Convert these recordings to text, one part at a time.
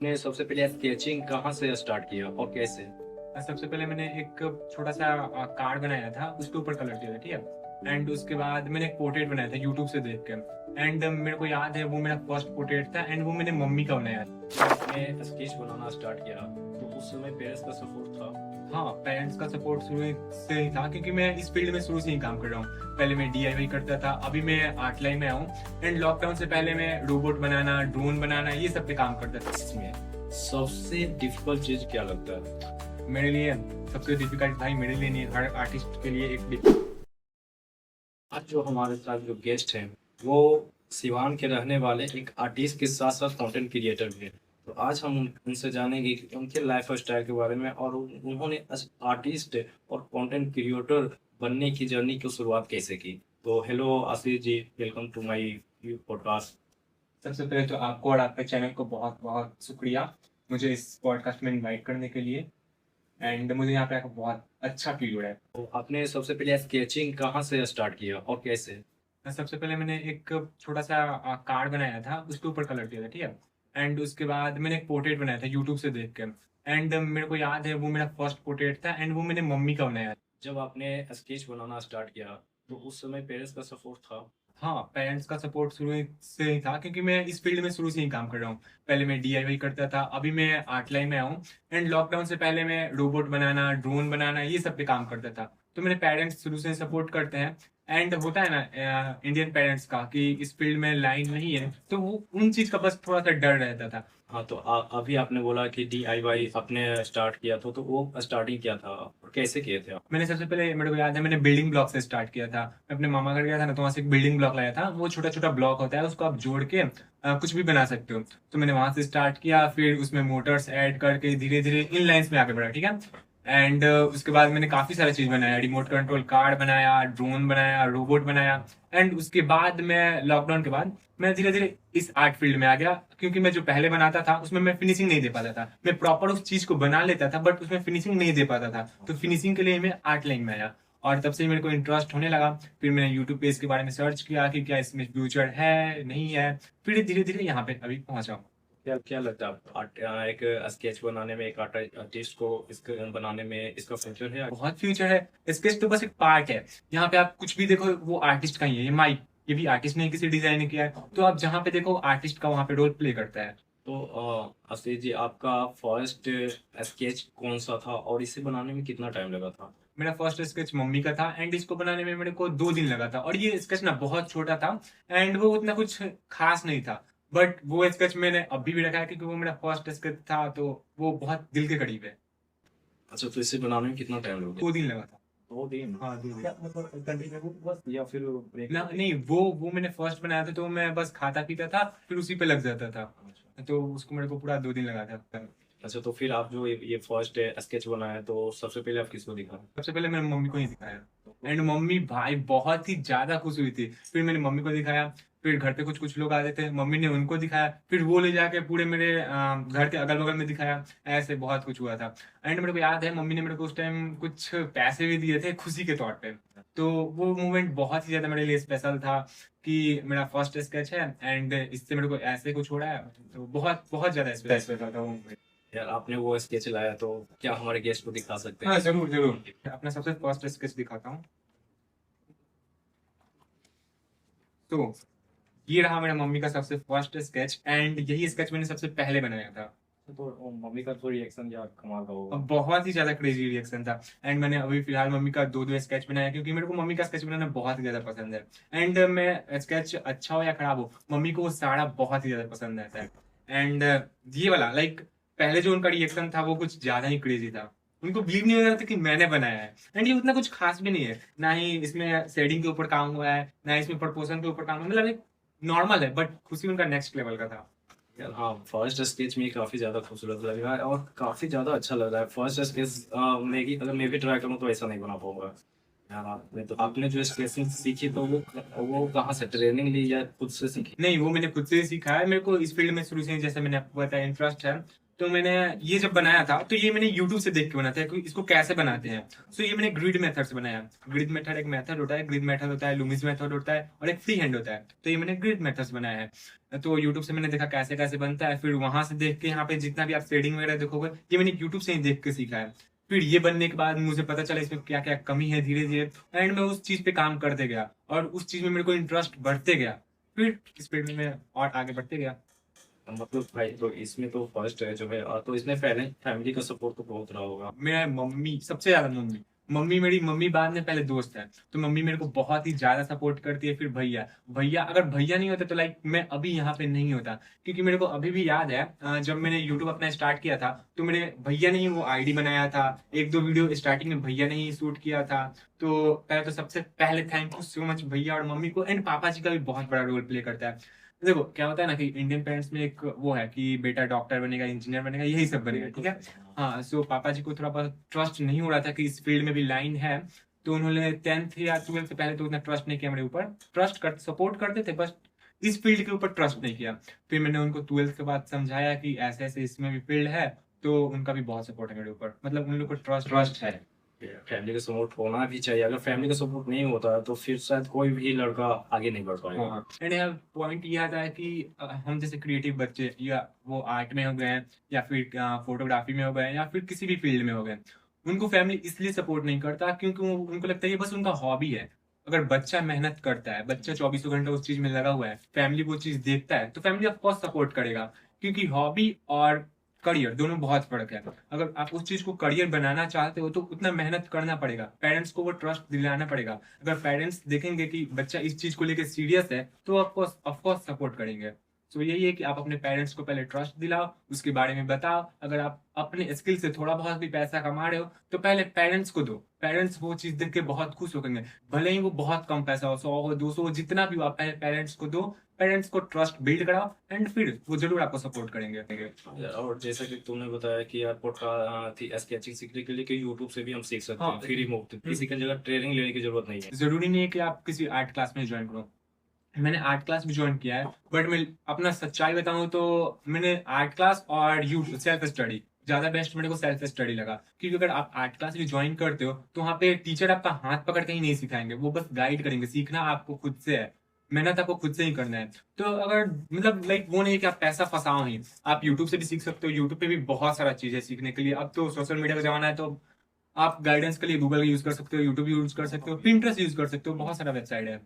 ने सबसे पहले स्केचिंग कहाँ से स्टार्ट किया और कैसे? सबसे पहले मैंने एक छोटा सा कार्ड बनाया था, उसके ऊपर कलर किया था, ठीक है। एंड उसके बाद मैंने एक पोर्ट्रेट बनाया था यूट्यूब से देख के। एंड मेरे को याद है वो मेरा फर्स्ट पोर्ट्रेट था एंड वो मैंने मम्मी का बनाया था। जब आपने स्केच बनाना स्टार्ट किया तो उस समय पेरेंट्स का सपोर्ट था? हाँ, पेरेंट्स का सपोर्ट शुरू से ही था क्योंकि मैं इस फील्ड में शुरू से ही काम कर रहा हूँ। पहले मैं DIY करता था, अभी मैं आर्ट लाइन में आऊँ। एंड लॉकडाउन से पहले मैं रोबोट बनाना, ड्रोन बनाना, ये सब पे काम करता था। इसमें सबसे डिफिकल्ट चीज क्या लगता है? मेरे लिए सबसे डिफिकल्ट, भाई मेरे लिए नहीं, हर आर्टिस्ट के लिए एक। आज जो हमारे साथ जो गेस्ट हैं वो सिवान के रहने वाले एक आर्टिस्ट के साथ साथ कंटेंट क्रिएटर भी हैं। तो आज हम उनसे जानेंगे कि उनके लाइफ स्टाइल के बारे में और उन्होंने आर्टिस्ट और कंटेंट क्रिएटर बनने की जर्नी की शुरुआत कैसे की। तो hello Ashish ji, welcome to my podcast. सबसे पहले तो आपको और आपके चैनल को बहुत बहुत शुक्रिया मुझे इस पॉडकास्ट में इनवाइट करने के लिए। एंड मुझे यहाँ पे आकर बहुत अच्छा फील हो रहा है। तो आपने सबसे पहले स्केचिंग कहाँ से स्टार्ट किया और कैसे? सबसे पहले मैंने एक छोटा सा कार्ड बनाया था, उसके ऊपर कलर किया था, ठीक है। एंड उसके बाद मैंने एक पोर्ट्रेट बनाया था यूट्यूब से देख के। एंड मेरे को याद है वो मेरा फर्स्ट पोर्ट्रेट था एंड वो मैंने मम्मी का बनाया था। जब आपने स्केच बनाना स्टार्ट किया तो उस समय पेरेंट्स का सपोर्ट था? हाँ, पेरेंट्स का सपोर्ट शुरू से ही था क्योंकि मैं इस फील्ड में शुरू से ही काम कर रहा हूँ। पहले मैं DIY करता था, अभी मैं आर्ट लाइन में आऊँ। एंड लॉकडाउन से पहले मैं रोबोट बनाना, ड्रोन बनाना, ये सब पे काम करता था। तो मेरे पेरेंट्स शुरू से सपोर्ट करते हैं। एंड होता है ना इंडियन पेरेंट्स का कि इस फील्ड में लाइन नहीं है, तो वो उन चीज का बस थोड़ा सा डर रहता था। हाँ, तो अभी आपने बोला कि DIY आपने स्टार्ट किया था, तो वो स्टार्टिंग क्या था और कैसे किए थे आप? मैंने सबसे पहले, मेरे को याद है, मैंने बिल्डिंग ब्लॉक से स्टार्ट किया था। मैं अपने मामा घर गया था ना, तो वहाँ से एक बिल्डिंग ब्लॉक लाया था। वो छोटा छोटा ब्लॉक होता है, उसको आप जोड़ के कुछ भी बना सकते हो। तो मैंने वहां से स्टार्ट किया, फिर उसमें मोटर्स ऐड करके धीरे धीरे इन लाइन्स में आगे बढ़ा, ठीक है। एंड उसके बाद मैंने काफी सारा चीज बनाया, रिमोट कंट्रोल कार बनाया, ड्रोन बनाया, रोबोट बनाया। एंड उसके बाद मैं लॉकडाउन के बाद मैं धीरे धीरे इस आर्ट फील्ड में आ गया क्योंकि मैं जो पहले बनाता था उसमें मैं फिनिशिंग नहीं दे पाता था। मैं प्रॉपर उस चीज को बना लेता था बट उसमें फिनिशिंग नहीं दे पाता था। तो फिनिशिंग के लिए मैं आर्ट लाइन में आया और तब से मेरे को इंटरेस्ट होने लगा। फिर मैंने यूट्यूब पे इसके बारे में सर्च किया कि क्या इसमें फ्यूचर है नहीं है। फिर धीरे धीरे यहाँ पे अभी पहुंचा हूँ। क्या क्या लगता है एक स्केच बनाने में, एक आर्टिस्ट को इसके बनाने में इसका फ्यूचर है? बहुत फ्यूचर है, स्केच तो बस एक पार्ट है। यहाँ पे आप कुछ भी देखो वो आर्टिस्ट का ही है। ये माइक, ये भी आर्टिस्ट ने किसी डिजाइन ने किया है। तो आप जहाँ पे देखो आर्टिस्ट का वहाँ पे रोल प्ले करता है। तो आशीष जी, आपका फर्स्ट स्केच कौन सा था और इसे बनाने में कितना टाइम लगा था? मेरा फर्स्ट स्केच मम्मी का था एंड इसको बनाने में मेरे को 2 दिन लगा था। और ये स्केच ना बहुत छोटा था एंड वो उतना कुछ खास नहीं था। बट वो स्केच मैंने अभी भी रखा है क्योंकि वो मेरा फर्स्ट स्केच था, तो वो बहुत दिल के करीब है। अच्छा, तो इसे बनाने में कितना टाइम लगा? 2 दिन लगा था। 2 दिन? हाँ, 2 दिन। क्या मतलब कंटिन्यू बस, या फिर ब्रेक? ना नहीं, वो मैंने फर्स्ट बनाया था तो मैं बस खाता पीता था, फिर उसी पे लग जाता था। तो उसको मेरे को पूरा 2 दिन लगा था। अच्छा, तो फिर आप जो ये फर्स्ट स्केच बनाया तो सबसे पहले आप किसको दिखा? सबसे पहले मैंने मम्मी को ही दिखाया एंड मम्मी भाई बहुत ही ज्यादा खुश हुई थी। फिर मैंने मम्मी को दिखाया, फिर घर पे कुछ कुछ लोग आ रहे थे, मम्मी ने उनको दिखाया, फिर वो ले जाके पूरे मेरे घर के अगल बगल में दिखाया। ऐसे बहुत कुछ हुआ था। एंड मेरे को याद है मम्मी ने मेरे को उस टाइम कुछ पैसे भी दिए थे खुशी के तौर पे। तो वो मोमेंट बहुत ही ज्यादा मेरे लिए स्पेशल था कि मेरा फर्स्ट स्केच है एंड इससे मेरे को ऐसे कुछ हो रहा है। तो बहुत बहुत ज्यादा स्पेशल था वो moment। यार, आपने वो स्केच लाया तो क्या हमारे गेस्ट को दिखा सकते हाँ, हैं? जरूर जरूर, अपना सबसे फर्स्ट स्केच दिखाता हूँ। तो ये रहा मेरा मम्मी का सबसे फर्स्ट स्केच एंड यही स्केच मैंने सबसे पहले बनाया था। तो मम्मी का तो रिएक्शन यार कमाल का होगा। अब बहुत ही ज्यादा क्रेजी रिएक्शन था। एंड मैंने अभी फिलहाल मम्मी का दो दो स्केच बनाया क्योंकि मेरे को मम्मी का स्केच बनाना बहुत ही ज्यादा पसंद है। एंड मैं स्केच अच्छा हो या खराब हो, मम्मी को वो सारा बहुत ही ज्यादा पसंद आता है। एंड ये वाला लाइक पहले जो उनका रिएक्शन था वो कुछ ज्यादा ही क्रेजी था। उनको बिलीव नहीं हो रहा था कि मैंने बनाया है। एंड ये उतना कुछ खास भी नहीं है, ना ही इसमें शेडिंग के ऊपर काम हुआ है, ना इसमें प्रपोर्शन के ऊपर काम हुआ है। मतलब नॉर्मल है बट खुशी उनका नेक्स्ट लेवल का था। यार हाँ, फर्स्ट स्केच में काफी ज्यादा खूबसूरत लग रहा है और काफी ज्यादा अच्छा लग रहा है। फर्स्ट स्केच अगर मैं भी ट्राई करूँ तो ऐसा नहीं बना पाऊंगा। यार, आपने जो स्केचिंग सीखी तो वो कहाँ से ट्रेनिंग ली या खुद से सीखी? नहीं, वो मैंने खुद से ही सीखा है। मेरे को इस फील्ड में शुरू से ही, जैसे मैंने आपको बताया, इंटरेस्ट है। तो मैंने ये जब बनाया था तो ये मैंने यूट्यूब से देख के बनाया था कि इसको कैसे बनाते हैं। तो ये मैंने ग्रिड मेथड से बनाया। ग्रिड मेथड एक मेथड होता है, ग्रिड मेथड होता है, लूमिस मेथड होता है और एक फ्री हैंड होता है। तो ये मैंने ग्रिड मेथड से बनाया है। तो यूट्यूब से मैंने देखा कैसे कैसे बनता है, फिर वहां से देख के यहाँ पे जितना भी आप शेडिंग वगैरह देखोगे ये मैंने यूट्यूब से ही देख के सीखा है। फिर ये बनने के बाद मुझे पता चला इसमें क्या क्या कमी है, धीरे धीरे एंड मैं उस चीज पे काम करते गया और उस चीज में मेरे को इंटरेस्ट बढ़ते गया। फिर इस फील्ड में मैं और आगे बढ़ते गया। मतलब भाई तो इसमें तो फर्स्ट है जो है, और तो इसमें पहले फैमिली का सपोर्ट तो बहुत रहा होगा। मेरा मम्मी सबसे ज्यादा, मम्मी मेरी मम्मी बाद में पहले दोस्त है। तो मम्मी मेरे को बहुत ही ज्यादा सपोर्ट करती है। फिर भैया, भैया अगर भैया नहीं होते तो लाइक मैं अभी यहाँ पे नहीं होता। क्योंकि मेरे को अभी भी याद है जब मैंने यूट्यूब अपना स्टार्ट किया था तो मेरे भैया ने ही वो आईडी बनाया था। एक दो वीडियो स्टार्टिंग में भैया ने ही शूट किया था। तो पहले तो सबसे पहले थैंक यू सो मच भैया और मम्मी को। एंड पापा जी का भी बहुत बड़ा रोल प्ले करता है। देखो क्या होता है ना कि इंडियन पेरेंट्स में एक वो है कि बेटा डॉक्टर बनेगा, इंजीनियर बनेगा, यही सब बनेगा, ठीक है। हाँ, सो पापा जी को थोड़ा बहुत ट्रस्ट नहीं हो रहा था कि इस फील्ड में भी लाइन है। तो उन्होंने 10th या 12th से पहले तो उतना ट्रस्ट नहीं किया मेरे ऊपर। ट्रस्ट कर सपोर्ट करते थे बस इस फील्ड के ऊपर ट्रस्ट नहीं किया। फिर मैंने उनको 12th के बाद समझाया कि ऐसे ऐसे इसमें भी फील्ड है। तो उनका भी बहुत सपोर्ट है मेरे ऊपर, मतलब उन लोग को ट्रस्ट है। फैमिली का सपोर्ट होना भी चाहिए। अगर फैमिली का सपोर्ट नहीं होता है तो फिर शायद कोई भी लड़का आगे नहीं बढ़ पाएगा। हाँ, एंड यहाँ पॉइंट ये आता है कि हम जैसे क्रिएटिव बच्चे या वो आर्ट में हो गए हैं या फिर फोटोग्राफी में हो गए हैं या फिर किसी भी फील्ड में हो गए, उनको फैमिली इसलिए सपोर्ट नहीं करता क्योंकि उनको लगता है ये बस उनका हॉबी है। अगर बच्चा मेहनत करता है, बच्चा 24 घंटे उस चीज में लगा हुआ है, फैमिली वो चीज देखता है तो फैमिली ऑफ कोर्स सपोर्ट करेगा। क्योंकि हॉबी और करियर दोनों बहुत फर्क है। अगर आप उस चीज को करियर बनाना चाहते हो तो उतना मेहनत करना पड़ेगा, पेरेंट्स को वो ट्रस्ट दिलाना पड़ेगा। अगर पेरेंट्स देखेंगे कि बच्चा इस चीज को लेकर सीरियस है तो ऑफकोर्स सपोर्ट करेंगे। तो यही है कि आप अपने पेरेंट्स को पहले ट्रस्ट दिलाओ, उसके बारे में बताओ। अगर आप अपने स्किल से थोड़ा बहुत भी पैसा कमा रहे हो तो पहले पेरेंट्स को दो। पेरेंट्स वो चीज देख के बहुत खुश हो गए, भले ही वो बहुत कम पैसा हो, 100 हो, 200 हो, जितना भी हो, आप पहले पेरेंट्स को दो। पेरेंट्स को ट्रस्ट बिल्ड कराओ एंड फिर वो जरूर आपको सपोर्ट करेंगे। और जैसा कि तुमने बताया कि एयरपोर्ट का थी स्केचिंग सीखने के लिए कि यूट्यूब से भी हम सीख सकते हैं हाँ। फ्री मुफ्त, किसी की जगह ट्रेनिंग लेने की जरूरत नहीं है। जरूरी नहीं है कि आप किसी आर्ट क्लास में ज्वाइन करो। मैंने आर्ट क्लास भी ज्वाइन किया है, बट मैं अपना सच्चाई बताऊं तो मैंने आर्ट क्लास और यूट्यूब सेल्फ स्टडी ज्यादा बेस्ट मेरे को सेल्फ स्टडी लगा। क्योंकि अगर आप आर्ट क्लास भी ज्वाइन करते हो तो वहाँ पे टीचर आपका हाथ पकड़ के ही नहीं सिखाएंगे, वो बस गाइड करेंगे। सीखना आपको खुद से है, मेहनत आपको खुद से ही करना है। तो अगर मतलब लाइक वो नहीं कि आप पैसा फंसाओ ही, आप यूट्यूब से भी सीख सकते हो। यूट्यूब पे भी बहुत सारा चीज है सीखने के लिए। अब तो सोशल मीडिया का जमाना है तो आप गाइडेंस के लिए गूगल यूज कर सकते हो, यूट्यूब यूज कर सकते हो, पिंटरेस्ट यूज कर सकते हो, बहुत सारा वेबसाइट है।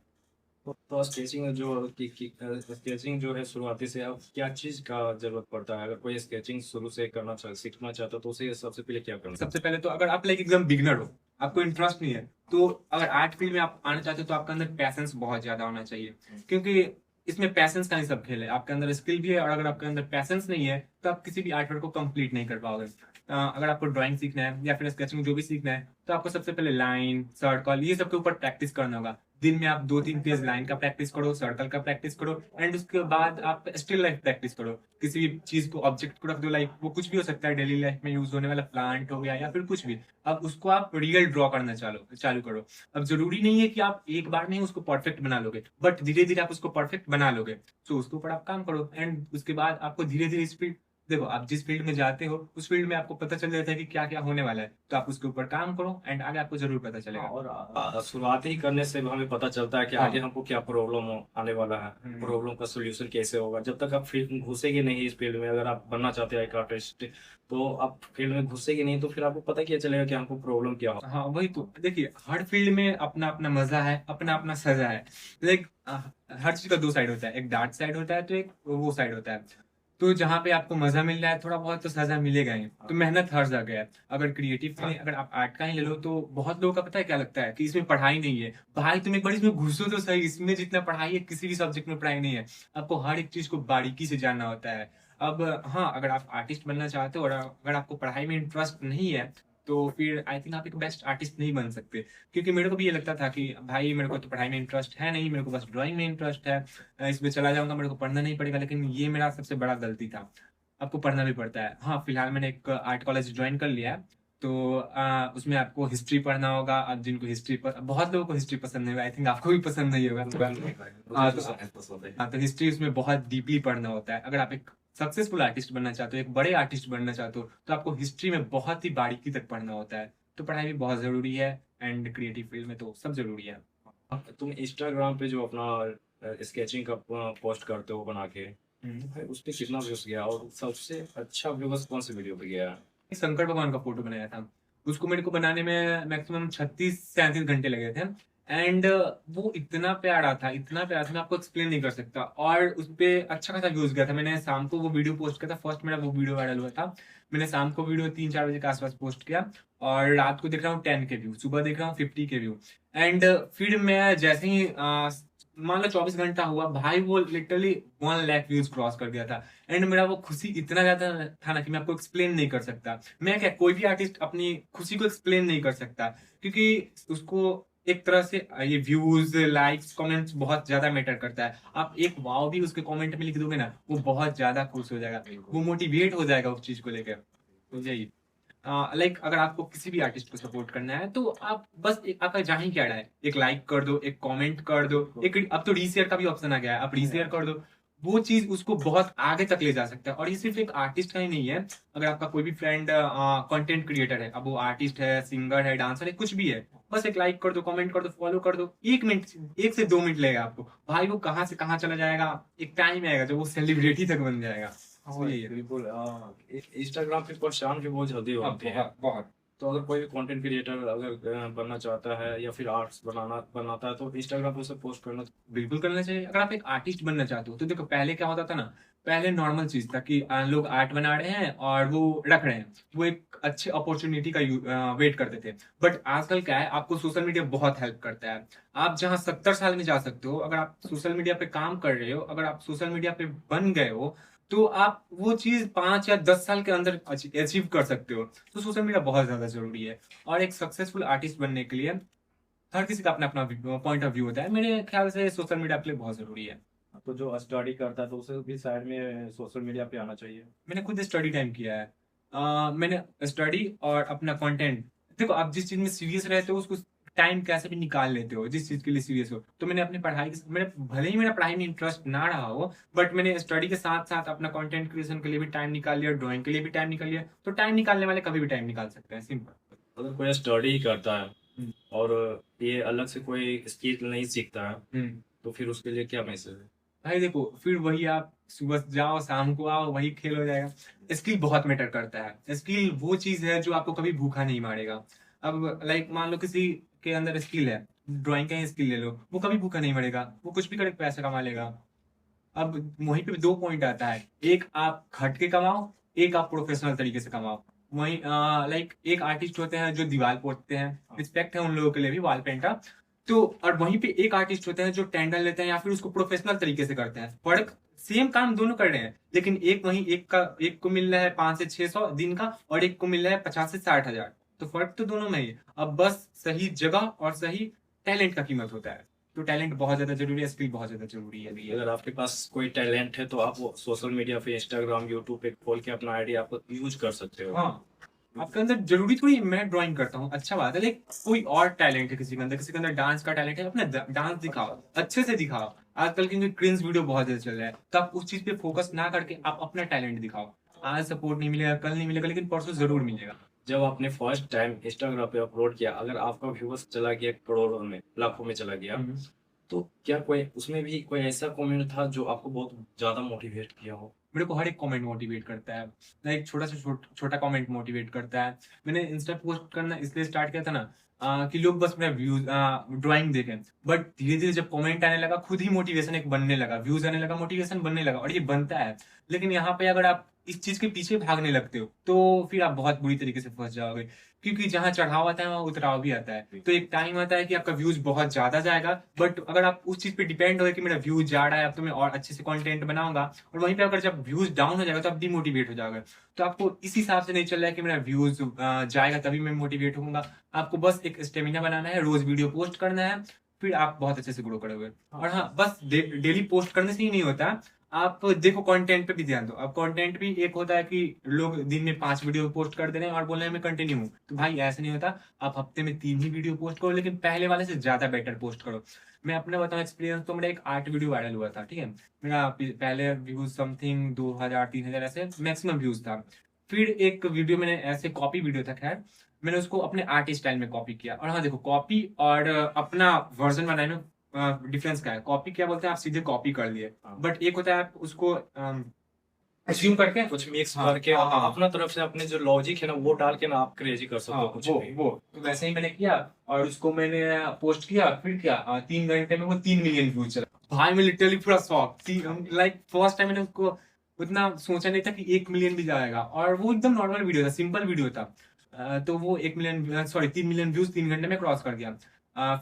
तो स्केचिंग जो स्केचिंग जो है शुरुआती से अब क्या चीज का जरूरत पड़ता है? अगर कोई स्केचिंग शुरू से करना सीखना चाहता है तो उसे सबसे पहले क्या करना? सबसे पहले तो अगर आप लाइक एकदम बिगनर हो, आपको इंटरेस्ट नहीं है, तो अगर आर्ट फील्ड में आप आना चाहते हो तो आपके अंदर पैसेंस बहुत ज्यादा होना चाहिए। क्योंकि इसमें पैसेंस का ही सब खेल है। आपके अंदर स्किल भी है और अगर आपके अंदर पैसेंस नहीं है तो आप किसी भी आर्ट वर्क को कंप्लीट नहीं कर पाओगे। अगर आपको ड्राइंग सीखना है या फिर स्केचिंग जो भी सीखना है तो आपको सबसे पहले लाइन, सर्कल, ये सब के ऊपर प्रैक्टिस करना होगा। दिन में आप 2-3 पेज लाइन का प्रैक्टिस करो, सर्कल का प्रैक्टिस करो एंड उसके बाद आप स्टिल लाइफ प्रैक्टिस करो। किसी भी चीज को, ऑब्जेक्ट को रख दो, लाइक वो कुछ भी हो सकता है, डेली लाइफ में यूज होने वाला प्लांट हो गया या फिर कुछ भी। अब उसको आप रियल ड्रॉ करना चालू करो। अब जरूरी नहीं है कि आप एक बार में ही उसको परफेक्ट बना लोगे, बट धीरे धीरे आप उसको परफेक्ट बना लोगे। तो उसके ऊपर आप काम करो एंड उसके बाद आपको धीरे धीरे स्पीड, देखो आप जिस फील्ड में जाते हो उस फील्ड में आपको पता चल जाता है कि क्या क्या होने वाला है, तो आप उसके ऊपर काम करो एंड आगे आपको जरूर पता चलेगा। और शुरुआत ही करने से हमें पता चलता है कि हाँ। आगे हमको क्या प्रॉब्लम आने वाला है, प्रॉब्लम का सोल्यूशन कैसे होगा। जब तक आप फील्ड में घुसेंगे नहीं इस फील्ड में, अगर आप बनना चाहते हैं एक आर्टिस्ट, तो आप फील्ड में घुसेंगे नहीं तो फिर आपको पता क्या चलेगा कि हमको प्रॉब्लम क्या हो। हाँ वही तो, देखिए हर फील्ड में अपना अपना मजा है, अपना अपना सजा है। लाइक हर चीज का दो साइड होता है, एक डार्क साइड होता है तो एक वो साइड होता है। तो जहाँ पे आपको मजा मिल रहा है थोड़ा बहुत तो सजा मिलेगा ही। तो मेहनत हर जगह है। अगर क्रिएटिव में अगर आप आर्ट का ही ले लो तो बहुत लोगों का पता है क्या लगता है कि इसमें पढ़ाई नहीं है। भाई तुम एक बार इसमें घुसो तो सही, इसमें जितना पढ़ाई है किसी भी सब्जेक्ट में पढ़ाई नहीं है। आपको हर एक चीज को बारीकी से जानना होता है। अब हाँ, अगर आप आर्टिस्ट बनना चाहते हो और अगर आपको पढ़ाई में इंटरेस्ट नहीं है तो फिर आई थिंक आप एक बेस्ट आर्टिस्ट नहीं बन सकते। क्योंकि मेरे को भी ये लगता था कि भाई मेरे को तो पढ़ाई में इंटरेस्ट है नहीं, मेरे को बस ड्राइंग में इंटरेस्ट है, इसमें चला जाऊंगा, मेरे को पढ़ना नहीं पड़ेगा। लेकिन ये मेरा सबसे बड़ा गलती था। आपको पढ़ना भी पड़ता है। हाँ, फिलहाल मैंने एक आर्ट कॉलेज ज्वाइन कर लिया है तो उसमें आपको हिस्ट्री पढ़ना होगा। अब जिनको हिस्ट्री बहुत लोगों को हिस्ट्री पसंद नहीं होगा, आई थिंक आपको भी पसंद नहीं होगा। हाँ तो हिस्ट्री उसमें बहुत डीपली पढ़ना होता है। अगर आप एक सक्सेसफुल आर्टिस्ट बनना चाहते हो, एक बड़े आर्टिस्ट बनना चाहते हो, तो आपको हिस्ट्री में बहुत ही बारीकी तक पढ़ना होता है। तो पढ़ाई भी बहुत ज़रूरी है, एंड क्रिएटिव फील्ड में तो सब ज़रूरी है। तुम इंस्टाग्राम पे जो अपना स्केचिंग का पोस्ट करते हो बना के, हम्म। भाई उस पे कितना व्यूज गया और सबसे अच्छा व्यूज कौन सी वीडियो पे गया है? एक शंकर भगवान का फोटो बनाया था, उसको मेरे को बनाने में मैक्सिमम 36 से 37 घंटे लगे थे। एंड वो इतना प्यारा था, इतना प्यारा था, मैं आपको एक्सप्लेन नहीं कर सकता। और उस पे अच्छा खासा व्यूज गया था। मैंने शाम को वो वीडियो पोस्ट किया था, फर्स्ट मेरा वो वीडियो वायरल हुआ था। मैंने शाम को वीडियो 3-4 बजे के आसपास पोस्ट किया, और रात को देख रहा हूँ 10 के व्यू, सुबह देख रहा हूँ 50 के व्यू। एंड फिर मैं जैसे ही मान लो 24 घंटा हुआ, भाई वो लिटरली 1 लाख व्यूज क्रॉस कर गया था। एंड मेरा वो खुशी इतना ज्यादा था ना कि मैं आपको एक्सप्लेन नहीं कर सकता। मैं क्या, कोई भी आर्टिस्ट अपनी खुशी को एक्सप्लेन नहीं कर सकता, क्योंकि उसको एक तरह से ये व्यूज, लाइक्स, कमेंट्स बहुत ज्यादा मैटर करता है। आप एक वाव भी उसके कमेंट में लिख दोगे ना, वो बहुत ज्यादा खुश हो जाएगा, वो मोटिवेट हो जाएगा उस चीज को लेकर। तो यही लाइक अगर आपको किसी भी आर्टिस्ट को सपोर्ट करना है, तो आप बस आपका जहाँ ही क्या है, एक लाइक कर दो, एक कमेंट कर दो, एक अब तो रीशेयर का भी ऑप्शन आ गया है, आप रीशेयर कर दो। वो चीज उसको बहुत आगे तक ले जा सकता है। और ये सिर्फ एक आर्टिस्ट का ही नहीं है, अगर आपका कोई भी फ्रेंड कंटेंट क्रिएटर है, अब वो आर्टिस्ट है, सिंगर है, डांसर है, कुछ भी है, बस एक लाइक कर दो, कमेंट कर दो, फॉलो कर दो। 1 मिनट, 1 से 2 मिनट लगेगा आपको, भाई वो कहाँ से कहाँ चला जाएगा। एक टाइम आएगा जब वो सेलिब्रिटी तक बन जाएगा। तो यही है। बिल्कुल। इंस्टाग्राम पे पहचान भी बहुत जल्दी होती है। बहुत बहुत। तो अगर कोई भी कंटेंट क्रिएटर अगर बनना चाहता है या फिर आर्ट्स बनाता है तो इंस्टाग्राम पे उसे पोस्ट करना। बिल्कुल करना चाहिए। अगर आप एक आर्टिस्ट बनना चाहते हो, तो देखो पहले क्या होता था ना, पहले नॉर्मल चीज था कि लोग आर्ट बना रहे हैं और वो रख रहे हैं, वो एक अच्छे अपॉर्चुनिटी का वेट करते थे। बट आजकल क्या है, आपको सोशल मीडिया बहुत हेल्प करता है। आप जहां 70 साल में जा सकते हो, अगर आप सोशल मीडिया पे काम कर रहे हो, अगर आप सोशल मीडिया पे बन गए हो, तो आप वो चीज 5 या 10 साल के अंदर अचीव कर सकते हो। तो सोशल मीडिया बहुत ज्यादा जरूरी है। और एक सक्सेसफुल आर्टिस्ट बनने के लिए हर किसी का अपना अपना पॉइंट ऑफ व्यू होता है। मेरे ख्याल से सोशल मीडिया के लिए बहुत जरूरी है। तो जो स्टडी करता है तो उसे भी साइड में सोशल मीडिया पे आना चाहिए। मैंने खुद स्टडी टाइम किया है। मैंने स्टडी और अपना कंटेंट, देखो आप जिस चीज में सीरियस रहते हो उसको टाइम कैसे भी निकाल लेते हो, जिस चीज के लिए सीरियस हो। तो मैंने अपनी पढ़ाई मेरे भले ही मेरा पढ़ाई में इंटरेस्ट ना रहा हो, बट मैंने स्टडी के साथ साथ अपना कंटेंट क्रिएशन के लिए भी टाइम निकाल लिया, ड्राइंग के लिए भी टाइम निकाल लिया। तो टाइम निकालने वाले कभी भी टाइम निकाल सकते हैं, सिंपल। अगर कोई स्टडी करता है और ये अलग से कोई स्किल नहीं सीखता है तो फिर उसके लिए क्या मैसेज है? भाई देखो, फिर वही आप सुबह जाओ शाम को आओ, वही खेल हो जाएगा। स्किल बहुत मैटर करता है। स्किल वो चीज है जो आपको कभी भूखा नहीं मारेगा। अब लाइक मान लो किसी के अंदर स्किल है, ड्राइंग का ही स्किल ले लो, वो कभी भूखा नहीं मरेगा, वो कुछ भी करके पैसा कमा लेगा। अब वहीं पे 2 पॉइंट आता है, एक आप खट के कमाओ, एक आप प्रोफेशनल तरीके से कमाओ। वहीं लाइक एक आर्टिस्ट होते हैं जो दीवार पोतते हैं, रिस्पेक्ट है उन लोगों के लिए भी, वॉल पेंटर। तो और वहीं पे एक आर्टिस्ट होते हैं जो टेंडर लेते हैं या फिर उसको प्रोफेशनल तरीके से करते हैं। फर्क, सेम काम दोनों कर रहे हैं, लेकिन एक वहीं एक को मिल रहा है 500 से 600 दिन का, और एक को मिल रहा है 50 से 60 हजार। तो फर्क तो दोनों में ही है। अब बस सही जगह और सही टैलेंट का कीमत होता है। तो टैलेंट बहुत ज्यादा जरूरी है, स्किल बहुत ज्यादा जरूरी है। अगर आपके पास कोई टैलेंट है तो आप वो सोशल मीडिया पे, इंस्टाग्राम, यूट्यूब पे खोल के अपना आईडी आप यूज कर सकते हो। हाँ, आपके अंदर जरूरी थोड़ी मैं ड्राइंग करता हूँ, अच्छा बात है, लेकिन कोई और टैलेंट है किसी के अंदर डांस का टैलेंट है, अपना डांस दिखाओ, अच्छे से दिखाओ। आजकल क्योंकि क्रिंज वीडियो बहुत ज्यादा चल रहा है, तो आप उस चीज पे फोकस ना करके आप अपना टैलेंट दिखाओ। आज सपोर्ट नहीं मिलेगा, कल नहीं मिलेगा, लेकिन परसों जरूर मिलेगा। जब आपने फर्स्ट टाइम इंस्टाग्राम पे अपलोड किया, अगर आपका व्यूअर्स चला गया करोड़ों में, लाखों में चला गया, तो क्या कोई उसमें भी कोई ऐसा कमेंट था जो आपको बहुत ज्यादा मोटिवेट किया हो? मेरे को हर एक कमेंट मोटिवेट करता है। लाइक छोटा से छोटा कमेंट मोटिवेट करता है। मैंने इंस्टा पोस्ट करना इसलिए स्टार्ट किया था ना, कि लोग बस मेरा व्यूज ड्राइंग देखें। बट धीरे धीरे जब कमेंट आने लगा, खुद ही मोटिवेशन एक बनने लगा, व्यूज आने लगा, मोटिवेशन बनने लगा, और ये बनता है। लेकिन यहाँ पे अगर आप इस चीज के पीछे भागने लगते हो, तो फिर आप बहुत बुरी तरीके से फंस जाओगे। क्योंकि जहां चढ़ाव आता है वहां उतराव भी आता है। तो एक टाइम आता है कि आपका व्यूज बहुत ज्यादा जाएगा, बट अगर आप उस चीज पे डिपेंड हो कि मेरा व्यूज जा रहा है, अब तो मैं और अच्छे से कंटेंट बनाऊंगा, और वहीं पे अगर जब व्यूज डाउन हो जाएगा तो आप डिमोटिवेट हो जाओगे। तो आपको इस हिसाब से नहीं चल रहा है कि मेरा व्यूज जाएगा तभी मैं मोटिवेट होऊंगा। आपको बस एक स्टेमिना बनाना है, रोज वीडियो पोस्ट करना है, फिर आप बहुत अच्छे से ग्रो करोगे। और हाँ, बस डेली पोस्ट करने से ही नहीं होता, आप देखो कंटेंट पे भी ध्यान दो। अब कंटेंट भी एक होता है कि लोग दिन में 5 वीडियो पोस्ट कर दे रहे हैं और बोल रहे हैं मैं कंटिन्यू हूँ, तो भाई ऐसा नहीं होता। आप हफ्ते में 3 ही वीडियो पोस्ट करो, लेकिन पहले वाले से ज्यादा बेटर पोस्ट करो। मैं अपना बताऊं एक्सपीरियंस, तो मेरा एक 8 वीडियो वायरल हुआ था, ठीक है। मेरा पहले व्यूज समथिंग 2000-3000 ऐसे मैक्सिमम व्यूज था। फिर एक वीडियो मैंने ऐसे कॉपी वीडियो था, खैर मैंने उसको अपने आर्ट स्टाइल में कॉपी किया। और हाँ देखो, कॉपी और अपना वर्जन बनाने में डिफरेंस क्या है। कॉपी क्या बोलते हैं, आप सीधे कॉपी कर लिए, बट एक होता है आप उसको एज्यूम करके कुछ मिक्स हाँ करके हाँ हाँ अपना तरफ से अपने जो लॉजिक है ना वो डाल के ना आप क्रेजी कर सकते हाँ, हो कुछ वो भी। वो तो वैसे ही मैंने किया और उसको मैंने पोस्ट किया। फिर क्या 3 घंटे में वो 3 मिलियन व्यूज चला। भाई मैं लिटरली पूरा शॉक, लाइक फर्स्ट टाइम मैंने उसको उतना सोचा नहीं था कि 1 मिलियन भी जाएगा। और वो एकदम नॉर्मल वीडियो था, सिंपल वीडियो था। तो वो 1 मिलियन, सॉरी 3 मिलियन व्यूज 3 घंटे में क्रॉस कर गया।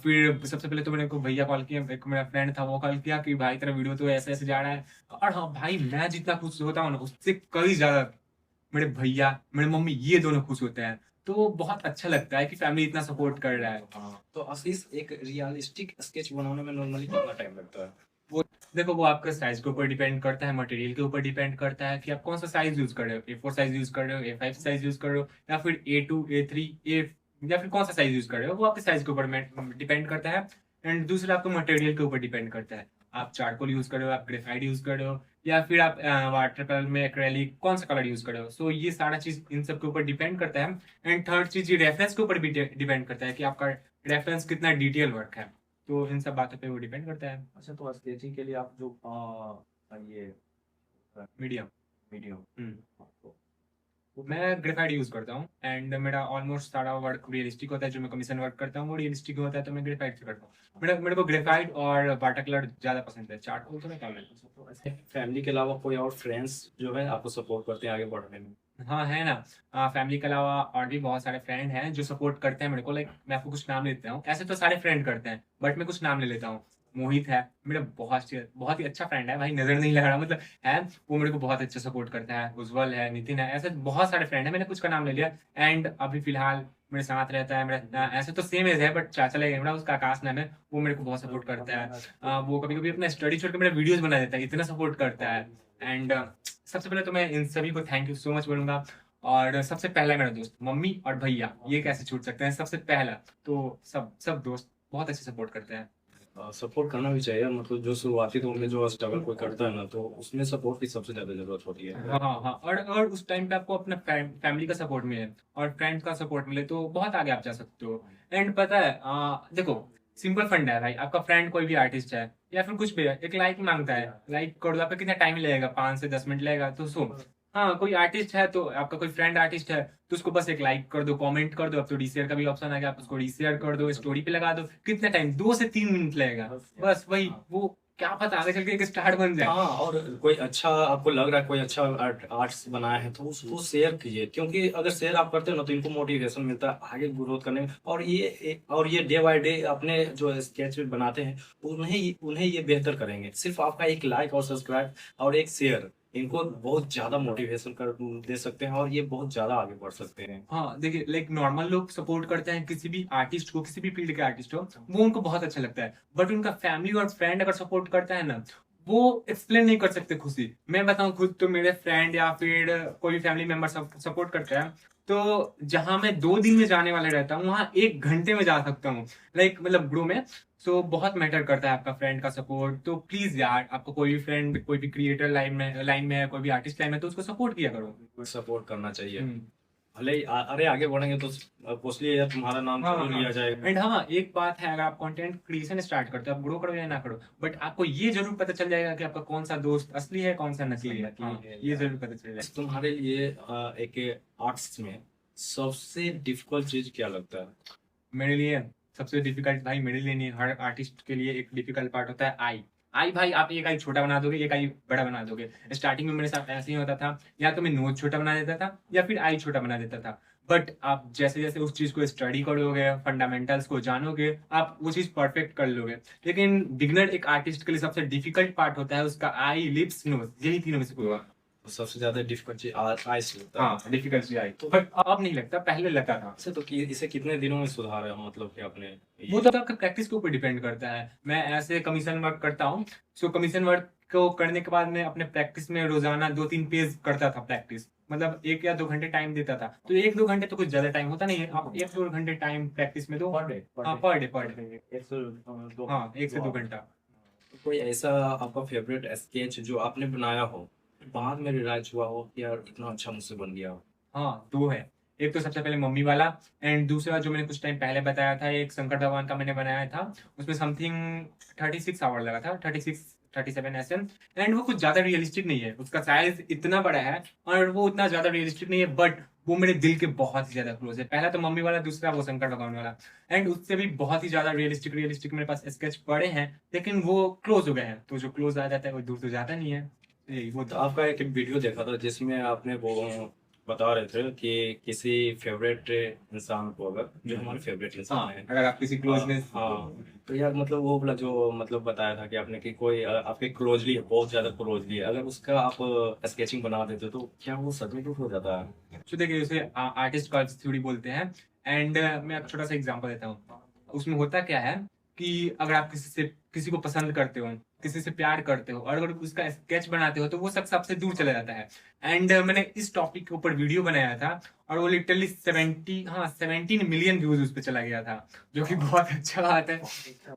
फिर सबसे पहले तो मैंने को भैया कॉल किया, एक मेरा फ्रेंड था वो कॉल किया कि भाई तेरा वीडियो तो ऐसे ऐसे जा रहा है। और हाँ भाई, मैं जितना खुश होता हूँ ना उससे कई ज्यादा मेरे भैया मेरे मम्मी ये दोनों खुश होते हैं। तो बहुत अच्छा लगता है कि फैमिली इतना सपोर्ट कर रहा है। हाँ, तो आशीष एक रियलिस्टिक स्केच बनाने में नॉर्मली कितना टाइम लगता है? वो देखो, वो आपका साइज के ऊपर डिपेंड करता है, मटेरियल के ऊपर डिपेंड करता है कि आप कौन सा साइज यूज कर रहे हो। A4 साइज यूज कर रहे हो, A5 साइज यूज कर रहे हो, या फिर A2 A3 A, या फिर कौन सा साइज यूज कर रहे हो, वो आपके साइज के ऊपर डिपेंड करता है। एंड दूसरा आपको मटेरियल के ऊपर डिपेंड करता है, आप चारकोल यूज कर रहे हो, आप ग्रेफाइट यूज कर रहे हो, या फिर आप वाटर कलर में एक्रेलिक कौन सा कलर यूज कर रहे हो। सो ये सारा चीज इन सब के ऊपर डिपेंड करता है। एंड थर्ड चीज, ये रेफरेंस के ऊपर भी डिपेंड करता है कि आपका रेफरेंस कितना डिटेल वर्क है। तो इन सब बातों पे वो डिपेंड करता है। अच्छा, तो स्केचिंग के लिए आप जो ये मीडियम। मीडियम, मैं ग्रेफाइट यूज करता हूँ एंड मेरा ऑलमोस्ट सारा वर्क रियलिस्टिक होता है। जो मैं कमीशन वर्क करता हूँ वो रियलिस्टिक होता है, तो मैं ग्रेफाइट से करता हूँ। मेरे को ग्रेफाइट और वाटर कलर ज्यादा पसंद है, चारकोल तो मैं कम है। फैमिली के अलावा कोई और फ्रेंड्स जो है आपको सपोर्ट करते हैं आगे बढ़ने में? हाँ है ना, फैमिली के अलावा और भी बहुत सारे फ्रेंड हैं जो सपोर्ट करते हैं मेरे को। लाइक मैं आपको कुछ नाम ले लेता हूँ, ऐसे तो सारे फ्रेंड करते हैं बट मैं कुछ नाम ले लेता हूँ। मोहित है मेरा बहुत ही अच्छा फ्रेंड है भाई, नजर नहीं लग रहा मतलब है। वो मेरे को बहुत अच्छा सपोर्ट करता है। उज्जवल है, नितिन है, ऐसे बहुत सारे फ्रेंड है, मैंने कुछ का नाम ले लिया। एंड अभी फिलहाल मेरे साथ रहता है मेरा, ऐसे तो सेम एज है बट चाचा लगेगा मेरा, उसका आकाश नाम है। वो मेरे को बहुत सपोर्ट करता है। वो कभी कभी अपना स्टडी छोड़ के मेरा वीडियोज बना देता है, इतना सपोर्ट करता है। एंड सबसे पहले तो मैं इन सभी को थैंक यू सो मच बोलूंगा। और सबसे पहला मेरा दोस्त मम्मी और भैया, ये कैसे छूट सकते हैं सबसे पहला। तो सब सब दोस्त बहुत अच्छे सपोर्ट करते हैं। सपोर्ट करना भी चाहिए, मतलब जो शुरुआती दौर में जो स्ट्रगल कोई करता है ना तो उसमें सपोर्ट की सबसे ज्यादा जरूरत होती है। हाँ हाँ हाँ, और उस टाइम पे आपको अपना फैमिली का सपोर्ट मिले और फ्रेंड्स का सपोर्ट मिले तो बहुत आगे आप जा सकते हो। एंड पता है देखो, सिंपल फंड है भाई। आपका फ्रेंड कोई भी आर्टिस्ट है या फिर कुछ भी है, एक लाइक मांगता है। लाइक कर दो, आपका कितना टाइम लगेगा, 5 से 10 मिनट लगेगा। तो सो हाँ, कोई आर्टिस्ट है तो आपका कोई फ्रेंड आर्टिस्ट है तो उसको बस एक लाइक कर दो, कमेंट कर दो। अब तो रीशेयर का भी ऑप्शन आ गया, आप उसको रीशेयर कर दो, स्टोरी पे लगा दो। कितना टाइम, 2 से 3 मिनट लगेगा बस। वही वो क्या पता आगे चल के एक स्टार बन जाए। हाँ, और कोई अच्छा आपको लग रहा है कोई अच्छा आर्ट्स बनाया है तो उसको शेयर कीजिए, क्योंकि अगर शेयर आप करते हो ना तो इनको मोटिवेशन मिलता है आगे ग्रोथ करने में। और ये डे बाय डे अपने जो स्केच बनाते हैं उन्हें ये बेहतर करेंगे। सिर्फ आपका एक लाइक और सब्सक्राइब और एक शेयर इनको बहुत ज्यादा मोटिवेशन कर दे सकते हैं और ये बहुत ज्यादा आगे बढ़ सकते हैं। हाँ देखिए, लाइक नॉर्मल लोग सपोर्ट करते हैं किसी भी आर्टिस्ट को, किसी भी फील्ड के आर्टिस्ट हो, वो उनको बहुत अच्छा लगता है। बट उनका फैमिली और फ्रेंड अगर सपोर्ट करता है ना, वो एक्सप्लेन नहीं कर सकते खुशी। मैं बताऊं, खुद तो मेरे फ्रेंड या फिर कोई भी फैमिली मेंबर सपोर्ट करता है तो जहां मैं 2 दिन में जाने वाला रहता हूँ वहां 1 घंटे में जा सकता हूँ। लाइक मतलब ग्रो में। सो बहुत मैटर करता है आपका फ्रेंड का सपोर्ट। तो प्लीज यार, आपको कोई भी फ्रेंड, कोई भी क्रिएटर लाइन में है, कोई भी आर्टिस्ट लाइन में, तो उसको सपोर्ट किया करो। सपोर्ट करना चाहिए। हम्म। भले ही अरे आगे बढ़ेंगे तो पोस्टली यार तुम्हारा नाम हाँ जरूर हाँ। लिया जाएगा। एंड हाँ, एक बात है, अगर आप कंटेंट क्रिएशन स्टार्ट करते हो, आप ग्रो करो या ना करो, बट आपको ये जरूर पता चल जाएगा कि आपका कौन सा दोस्त असली है, कौन सा नकली है। हाँ, ये जरूर पता चल जाएगा। तुम्हारे लिए एक आर्ट्स में सबसे डिफिकल्ट चीज क्या लगता है? मेरे लिए सबसे डिफिकल्ट, भाई मेरे लिए नहीं, हर आर्टिस्ट के लिए एक डिफिकल्ट पार्ट होता है आई। आई भाई, आप एक आई छोटा बना दोगे, एक आई बड़ा बना दोगे। स्टार्टिंग में मेरे साथ ऐसे ही होता था, या तो मैं नोज छोटा बना देता था या फिर आई छोटा बना देता था। बट आप जैसे जैसे उस चीज को स्टडी करोगे, फंडामेंटल्स को जानोगे, आप वो चीज परफेक्ट कर लोगे। लेकिन बिगनर एक आर्टिस्ट के लिए सबसे डिफिकल्ट पार्ट होता है उसका आई, लिप्स, नोज, यही तीनों में से कोई हुआ। सबसे ज्यादा डिफिकल्ट चीज आइस लगता है। हाँ, डिफिकल्ट आई तो, बट अब नहीं लगता, पहले लगता था। अच्छा, तो इसे कितने दिनों में सुधारा मतलब कि आपने वो तो आपका प्रैक्टिस के ऊपर डिपेंड करता है। मैं ऐसे कमीशन वर्क करता हूँ, सो कमीशन वर्क को करने के बाद मैं अपने प्रैक्टिस में रोजाना 2-3 पेज करता था प्रैक्टिस, मतलब 1 या 2 घंटे टाइम देता था। तो 1-2 घंटे तो कुछ ज्यादा टाइम होता नहीं है, आप 1-2 घंटे टाइम प्रैक्टिस में दो। हाँ, पर डे एक सौ दो। हाँ, 1 से 2 घंटा। कोई ऐसा आपका फेवरेट स्केच जो आपने बनाया हो, बाद में रियलाइज हुआ हो कि यार इतना अच्छा मुझसे बन गया हो? हाँ, 2 है। एक तो सबसे पहले मम्मी वाला, एंड दूसरा जो मैंने कुछ टाइम पहले बताया था, एक शंकर भगवान का मैंने बनाया था। उसमें समथिंग 36 आवर लगा था, 36-37 ऐसे। एंड वो कुछ ज्यादा रियलिस्टिक नहीं है, उसका साइज इतना बड़ा है और वो उतना ज्यादा रियलिस्टिक नहीं है, बट वो मेरे दिल के बहुत ही ज्यादा क्लोज है। पहला तो मम्मी वाला, दूसरा वो शंकर भगवान वाला। एंड उससे भी बहुत ही ज्यादा रियलिस्टिक रियलिस्टिक मेरे पास स्केच पड़े हैं, लेकिन वो क्लोज हो गए हैं। तो जो क्लोज आ जाता है वो दूर तो जाता नहीं है। यही वो तो आपका एक वीडियो देखा था जिसमें आपने वो बता रहे थे कि किसी फेवरेट इंसान को, अगर जो हमारे फेवरेट इंसान हाँ, है, अगर आप किसी क्लोजनेस हाँ, तो यार मतलब वो वाला जो मतलब बताया था कि आपने कि कोई आपके क्लोजली है, बहुत ज्यादा क्लोजली है, अगर उसका आप स्केचिंग बना देते तो क्या वो सच में हो जाता है? तो देखिए, उसे आर्टिस्ट कॉलेज थ्योरी बोलते हैं। एंड मैं एक छोटा सा एग्जांपल देता हूँ। उसमें होता क्या है कि अगर आप किसी को पसंद करते हो, किसी से प्यार करते हो, और अगर उसका स्केच बनाते हो, तो वो शख्स आपसे दूर चला जाता है। एंड मैंने इस टॉपिक के ऊपर वीडियो बनाया था, और वो लिटरली 17 मिलियन व्यूज उस पर चला गया था, जो कि बहुत अच्छा बात है।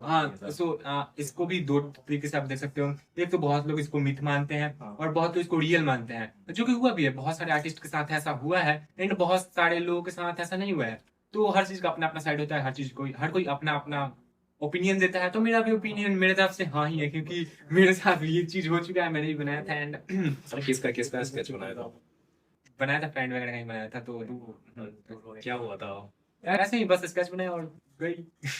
हाँ, सो इसको भी 2 तरीके से आप देख सकते हो। एक तो बहुत लोग इसको मिथ मानते हैं, और बहुत लोग इसको रियल मानते हैं, जो कि हुआ भी है। बहुत सारे आर्टिस्ट के साथ ऐसा हुआ है, एंड बहुत सारे लोगों के साथ ऐसा नहीं हुआ है। तो हर चीज का अपना अपना साइड होता है, हर कोई अपना अपना ओपिनियन देता है। तो मेरा भी ओपिनियन मेरे तरफ से हाँ ही है, क्योंकि मेरे साथ भी ये चीज हो चुका है, मैंने भी बनाया था। एंड अरे किसका किसका स्केच बनाया था? बनाया था, फ्रेंड वगैरह का ही बनाया था। तो क्या हुआ था? यार ऐसे ही बस स्केच बनाया और गई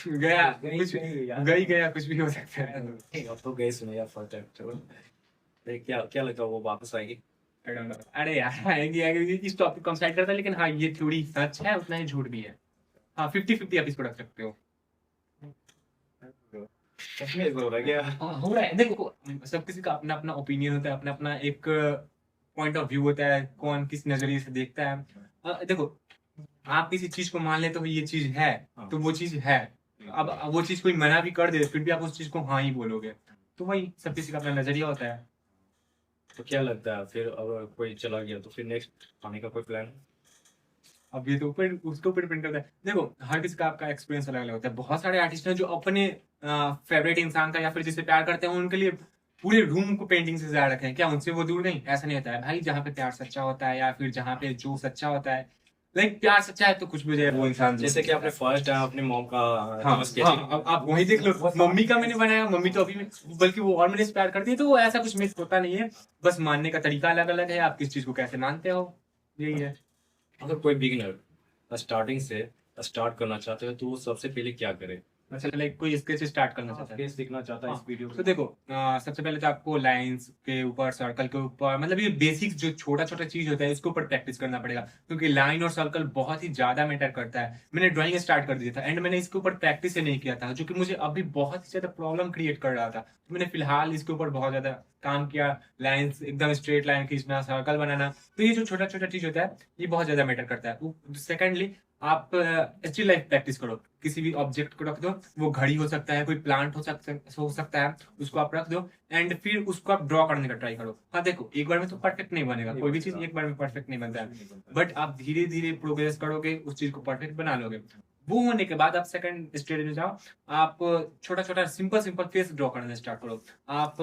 गया, कुछ गई गया, कुछ भी हो सकता है। अब तो गए सुने यार फर्स्ट टाइम। क्या क्या लगता है वो वापस आएगी? I don't know. अरे यार, आएगी इस टॉपिक को हम साइड करते हैं, लेकिन हाँ, ये थ्योरी सच है, उतना ही झूठ भी है। हाँ, 50-50 आप इसको रख सकते हो। सच में ऐसा हो रहा है क्या? हाँ, हो रहा है। देखो, सब किसी का अपना अपना ओपिनियन होता है, अपना अपना एक पॉइंट ऑफ व्यू होता है, कौन किस नजरिए से देखता है। देखो, आप किसी चीज को मान लेते हो ये चीज है, तो वो चीज है। अब वो चीज कोई मना भी कर दे, फिर भी आप उस चीज को हाँ ही बोलोगे। तो वही, सब किसी का अपना नजरिया होता है। तो क्या लगता है फिर अगर कोई चला गया तो फिर नेक्स्ट आने का कोई प्लान? अब ये तो ऊपर उसके ऊपर डिपेंड करता है। देखो, हर किसी का आपका एक्सपीरियंस अलग अलग होता है। बहुत सारे आर्टिस्ट हैं जो अपने फेवरेट इंसान का या फिर जिससे प्यार करते हैं, उनके लिए पूरे रूम को पेंटिंग से सजा रखे हैं। क्या उनसे वो दूर नहीं? ऐसा नहीं होता है भाई। जहाँ पे प्यार सच्चा होता है, या फिर जहाँ पे जो सच्चा होता है, लाइक प्यार सच्चा है, तो कुछ भी हो जाए, वो इंसान जैसे कि आपने फर्स्ट टाइम अपनी मॉम का हाँ, sketching- हाँ, अब आप वही देख लो, मम्मी का मैंने बनाया, मम्मी तो अभी बल्कि वो और मेरे से प्यार करती है। तो वो ऐसा कुछ मिस होता नहीं है, बस मानने का तरीका अलग अलग है, आप किस चीज को कैसे मानते हो, यही है। अगर कोई बिगिनर स्टार्टिंग से स्टार्ट करना चाहते हो तो वो सबसे पहले क्या करे? अच्छा, लाइक कोई स्केच स्टार्ट करना चाहता है, स्केच सीखना चाहता है इस हाँ, वीडियो तो देखो, सबसे पहले तो आपको लाइंस के ऊपर, सर्कल के ऊपर, मतलब ये बेसिक जो छोटा छोटा चीज होता है, इसके ऊपर प्रैक्टिस करना पड़ेगा, क्योंकि लाइन और सर्कल बहुत ही ज्यादा मैटर करता है। मैंने ड्राइंग स्टार्ट कर दिया था, एंड मैंने इसके ऊपर प्रैक्टिस ही नहीं किया था, जो कि मुझे अभी बहुत ही ज्यादा प्रॉब्लम क्रिएट कर रहा था। तो मैंने फिलहाल इसके ऊपर बहुत ज्यादा काम किया। लाइंस एकदम स्ट्रेट लाइन खींचना, सर्कल बनाना, तो ये जो छोटा छोटा चीज होता है, ये बहुत ज्यादा मैटर करता है। सेकेंडली, आप स्टिल लाइफ प्रैक्टिस करो। किसी भी ऑब्जेक्ट को रख दो, वो घड़ी हो सकता है, कोई प्लांट हो सकता है, उसको आप रख दो, एंड फिर उसको आप ड्रॉ करने का ट्राई करो। हाँ, देखो, एक बार में तो परफेक्ट नहीं बनेगा, कोई भी चीज एक बार में परफेक्ट नहीं बनता है, बट आप धीरे धीरे प्रोग्रेस करोगे, उस चीज को परफेक्ट बना लोगे। वो होने के बाद आप सेकंड स्टेज में जाओ। आप छोटा छोटा सिंपल सिंपल फेस ड्रॉ करना स्टार्ट करो। आप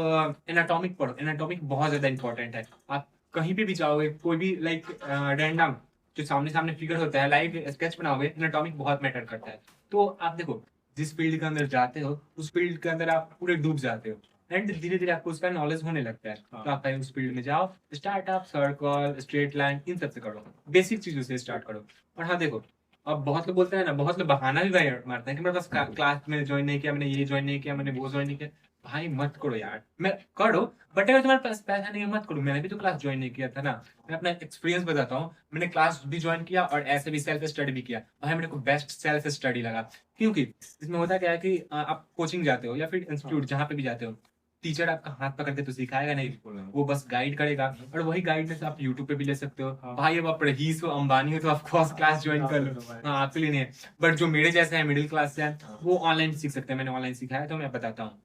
एनाटॉमिक पढ़ो, एनाटॉमिक बहुत ज्यादा इंपॉर्टेंट है। आप कहीं पे भी जाओगे, कोई भी लाइक रैंडम जो सामने सामने फिगर होता है, लाइव स्केच बनाओगे, एनाटॉमिक बहुत मैटर करता है। तो आप देखो, जिस फील्ड के अंदर जाते हो, उस फील्ड के अंदर आप पूरे डूब जाते हो, एंड धीरे धीरे आपको उसका नॉलेज होने लगता है। तो आप पहले उस फील्ड में जाओ, स्टार्ट आप सर्कल, स्ट्रेट लाइन, इन सब से करो, बेसिक चीजों से स्टार्ट करो। और हाँ, देखो, अब बहुत लोग बोलते हैं ना, बहुत लोग बहाना भी भाई मारते हैं कि मेरे पास क्लास में ज्वाइन नहीं किया, मैंने ये ज्वाइन नहीं किया, मैंने वो ज्वाइन नहीं किया। भाई मत करो यार, मैं करो, बट अगर तुम्हारे पास पैसा नहीं है, मत करो। मैंने भी तो क्लास ज्वाइन नहीं किया था ना। मैं अपना एक्सपीरियंस बताता हूँ। मैंने क्लास भी ज्वाइन किया और ऐसे भी सेल्फ स्टडी भी किया। भाई मेरे को बेस्ट सेल्फ स्टडी लगा, क्योंकि इसमें होता क्या है कि आप कोचिंग जाते हो या फिर इंस्टीट्यूट, जहाँ पे भी जाते हो, टीचर आपका हाथ पकड़ के तो सिखाएगा नहीं, वो बस गाइड करेगा। और वही गाइडेंस आप यूट्यूब पे भी ले सकते हो। भाई अब आप रईस हो, अंबानी हो, तो आप कोर्स क्लास ज्वाइन कर लो, हाँ, आपके लिए नहीं है। बट जो मेरे जैसे है, मिडिल क्लास से है, वो ऑनलाइन सीख सकते हैं। मैंने ऑनलाइन सिखाया, तो मैं बताता हूँ।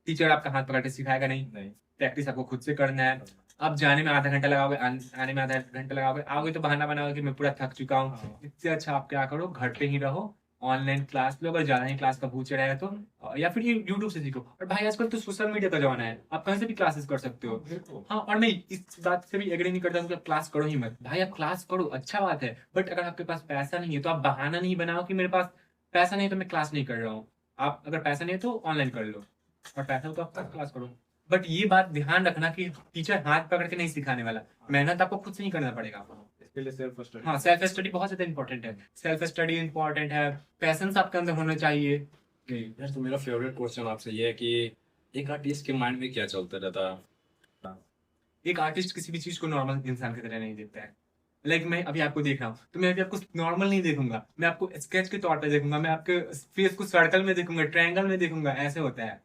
टीचर आपका हाथ पकड़ के सिखाएगा नहीं, प्रैक्टिस आपको खुद से करना है। आप जाने में आधा घंटा लगाओगे, आने में आधा घंटा लगाओगे, आओगे तो बहाना बनाओगे कि मैं पूरा थक चुका हूँ। हाँ। इससे अच्छा आप क्या करो, घर पे ही रहो, ऑनलाइन क्लास लो, अगर ज्यादा ही क्लास का भूत चढ़ाएगा तो, या फिर यूट्यूब से सीखो। और भाई आजकल तो सोशल मीडिया का जमाना है, आप कहीं से भी क्लासेस कर सकते हो। हाँ, और मैं इस बात से भी एग्री नहीं करता हूँ कि आप क्लास करो ही मत। भाई आप क्लास करो, अच्छा बात है, बट अगर आपके पास पैसा नहीं है तो आप बहाना नहीं बनाओ कि मेरे पास पैसा नहीं है तो मैं क्लास नहीं कर रहा हूँ। आप अगर पैसा नहीं है तो ऑनलाइन कर लो, और पैसा हो तो आप क्लास करो। बट ये बात ध्यान रखना कि टीचर हाथ पकड़ के नहीं सिखाने वाला, मेहनत आपको खुद से ही करना पड़ेगा। इसके लिए सेल्फ स्टडी। हाँ, सेल्फ स्टडी बहुत ज्यादा इंपॉर्टेंट है, सेल्फ स्टडी इंपॉर्टेंट है, पैसेंस आपके अंदर होना चाहिए। यार तो मेरा फेवरेट क्वेश्चन आपसे ये है कि एक आर्टिस्ट के माइंड में क्या चलता रहता है? एक आर्टिस्ट किसी भी चीज को नॉर्मल इंसान की तरह नहीं देखता है। लाइक मैं अभी आपको देख रहा हूँ तो मैं अभी आपको नॉर्मल नहीं देखूंगा, मैं आपको स्केच के तौर पे देखूंगा, मैं आपके फेस को सर्कल में देखूंगा, ट्रायंगल में देखूंगा, ऐसे होता है।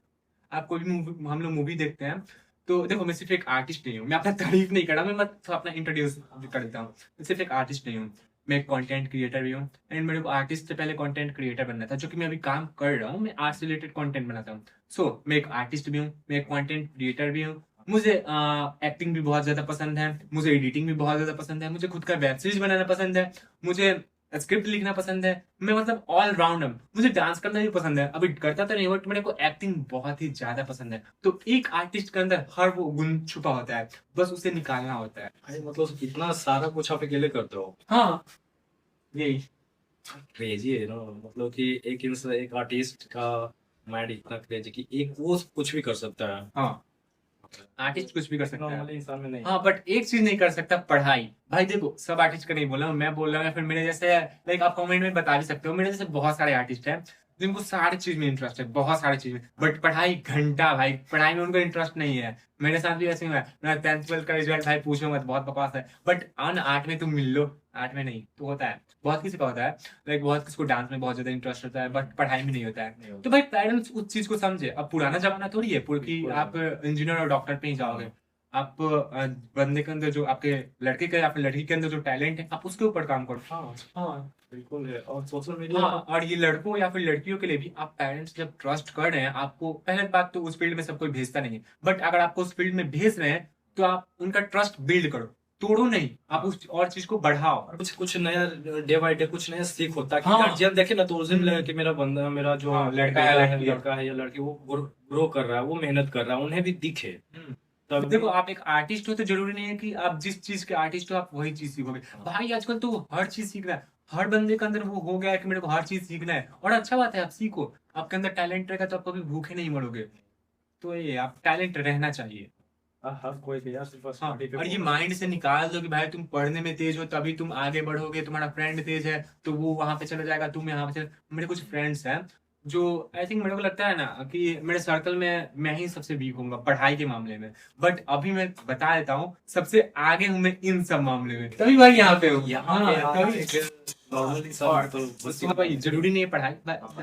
आप कोई भी मूवी, हम लोग मूवी देखते हैं तो देखो, मैं सिर्फ एक आर्टिस्ट नहीं हूँ, मैं अपना तारीफ नहीं कर रहा, मैं मत अपना इंट्रोड्यूस कर देता हूँ। मैं सिर्फ एक आर्टिस्ट नहीं हूँ, मैं एक कंटेंट क्रिएटर भी हूँ। एंड मेरे को आर्टिस्ट से पहले कंटेंट क्रिएटर बनना था, जो कि मैं अभी काम कर रहा हूँ, मैं आर्ट्स रिलेटेड कंटेंट बनाता हूँ। सो मैं एक आर्टिस्ट भी हूँ, मैं एक कंटेंट क्रिएटर भी हूँ। मुझे एक्टिंग भी बहुत ज्यादा पसंद है, मुझे एडिटिंग भी बहुत ज्यादा पसंद है, मुझे खुद का वेब सीरीज बनाना पसंद है, मुझे स्क्रिप्ट लिखना पसंद है, मैं मतलब ऑल राउंडर। मुझे डांस करना भी पसंद है, अभी करता तो नहीं बट मेरे को एक्टिंग बहुत ही ज्यादा पसंद है। तो एक आर्टिस्ट के अंदर हर वो गुण छुपा होता है, बस उसे निकालना होता है। भाई मतलब इतना सारा कुछ आप अकेले करते हो? हाँ, यही। क्रेजी है ना, मतलब कि एक इंसान, एक आर्टिस्ट का माइंड इतना क्रेजी कि एक वो कुछ भी कर सकता है। हाँ, आर्टिस्ट कुछ भी कर सकता नॉर्मली है। इंसान में नहीं। हाँ, बट एक चीज नहीं कर सकता, पढ़ाई। भाई देखो, सब आर्टिस्ट का नहीं बोल रहा हूँ, मैं बोल रहा हूँ, या फिर मेरे जैसे, लाइक आप कमेंट में बता भी सकते हो, मेरे जैसे बहुत सारे आर्टिस्ट हैं जिनको सारी चीज में इंटरेस्ट है, बहुत सारी चीज में, बट पढ़ाई घंटा, भाई पढ़ाई में उनको इंटरेस्ट नहीं है। मेरे साथ भी ऐसे ही हुआ है, मैं 10th 12th का रिजल्ट भाई पूछो मत, बहुत बकवास है। बट अन आर्ट में तुम मिल लो, आर्ट में नहीं तो होता है, बहुत किसी का होता है। लाइक बहुत किसी को डांस में बहुत ज्यादा इंटरेस्ट होता है, बट पढ़ाई में नहीं होता है। तो भाई पेरेंट्स उस चीज को समझे। अब पुराना जमाना थोड़ी है कि आप इंजीनियर और डॉक्टर पे ही जाओगे। आप बंदे के अंदर जो, आपके लड़के के या फिर लड़की के अंदर जो टैलेंट है, आप उसके ऊपर काम करो। हाँ हाँ, बिल्कुल है। और सोशल मीडिया हाँ, और ये लड़कों या फिर लड़कियों के लिए भी, आप पेरेंट्स जब ट्रस्ट कर रहे हैं आपको, पहले बात तो उस फील्ड में सब कोई भेजता नहीं है, बट अगर आपको उस फील्ड में भेज रहे हैं तो आप उनका ट्रस्ट बिल्ड करो, तोड़ो नहीं, आप उस और चीज को बढ़ाओ। कुछ कुछ नया, डे बाय डे कुछ नया सीख होता है कि हाँ। गार्जियन देखे ना तो उस दिन लगे कि मेरा बंदा, मेरा जो हाँ, लड़का बेटा है, है, लड़की है। लड़का है या लड़की, वो ग्रो कर रहा है, वो मेहनत कर रहा है, उन्हें भी दिखे। तब देखो, आप एक आर्टिस्ट हो तो जरूरी नहीं है कि आप जिस चीज के आर्टिस्ट हो आप वही चीज सीखोगे। भाई आजकल तो हर चीज सीखना है, हर बंदे के अंदर वो हो गया है कि मेरे को हर चीज सीखना है, और अच्छा बात है, आप सीखो। आपके अंदर टैलेंट रहेगा तो आप कभी भूखे नहीं मरोगे। तो ये आप टैलेंट रहना चाहिए। हर कोई के यार सिर्फ हाँ, और ये माइंड से निकाल दो कि भाई तुम पढ़ने में तेज हो तभी तुम आगे बढ़ोगे, तुम्हारा फ्रेंड तेज है तो वो वहां पे चला जाएगा, तुम यहाँ पे चले। मेरे कुछ फ्रेंड्स हैं जो, आई थिंक मेरे को लगता है ना कि मेरे सर्कल में मैं ही सबसे वीक हूँ पढ़ाई के मामले में, बट अभी मैं बता देता हूँ सबसे आगे हूँ मैं इन सब मामले में, तभी भाई यहाँ पे हूँ। यहाँ हाँ, पे तभी। नॉर्मली और सब तो बस हाँ भाई, जरूरी नहीं है पढ़ाई,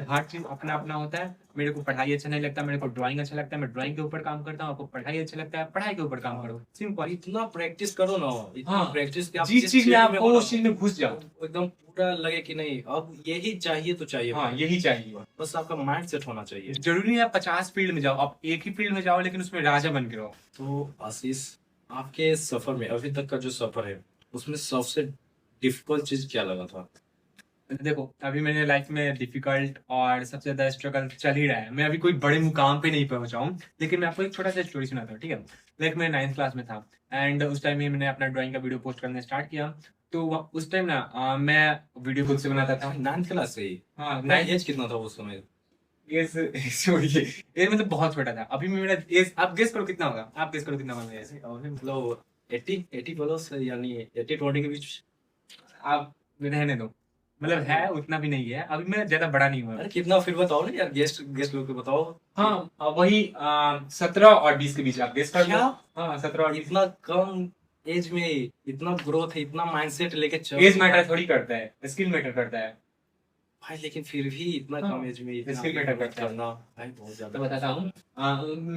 हर चीज अपना अपना होता है। मेरे को पढ़ाई अच्छा नहीं लगता, मेरे को ड्राइंग अच्छा लगता है, मैं ड्राइंग के ऊपर काम करता हूँ। आपको पढ़ाई अच्छा लगता है, पढ़ाई के ऊपर काम करो, सिंपल। इतना प्रैक्टिस करो ना, इतना हाँ, प्रैक्टिस कि आप जिस चीज में फील्ड आप हो हो ना, उस चीज में घुस जाओ। एकदम पूरा लगे कि नहीं अब यही चाहिए तो चाहिए। हाँ, यही चाहिए। बस आपका माइंड सेट होना चाहिए। जरूरी नहीं है आप 50 फील्ड में जाओ, आप एक ही फील्ड में जाओ लेकिन उसमें राजा बन के रहो। तो आशीष, आपके सफर में, अभी तक का जो सफर है, उसमें सबसे डिफिकल्ट चीज क्या लगा था? देखो, अभी मेरे लाइफ में डिफिकल्ट और सबसे ज्यादा स्ट्रगल चल ही रहा है। मैं अभी कोई बड़े मुकाम पे नहीं पहुंचा हूँ, लेकिन मैं आपको एक छोटा सा स्टोरी सुनाता हूँ, ठीक है। लाइक मैं 9th क्लास में था, एंड उस टाइम में मैंने अपना ड्राइंग का वीडियो पोस्ट करना स्टार्ट किया। तो उस टाइम ना मैं वीडियो खुद से बनाता था। 9th क्लास से ही? हाँ, नहीं, एज कितना था उस समय? एज एज मतलब बहुत छोटा था। अभी मेरा एज, आप गेस करो कितना होगा, आप गेस करो कितना होगा मेरा एज। मतलब 80 प्लस, यानी 80-20 के बीच? आप रहने दो, मतलब है उतना भी नहीं है, अभी मैं ज्यादा बड़ा नहीं हुआ। अरे कितना फिर बताओ ना यार, गेस्ट गेस्ट लोग को बताओ। हाँ, वही 17 और 20 के बीच आप गेस कर लो। क्या? हाँ, 17 और 20। इतना कम एज में इतना ग्रोथ है, इतना माइंडसेट लेके चल। एज मैटर थोड़ी करता है, स्किल मैटर करता है। भाई लेकिन फिर भी इतना हाँ, कम एज में इतना skill matter करता है। करना, भाई बहुत ज्यादा। तो बताता हूँ,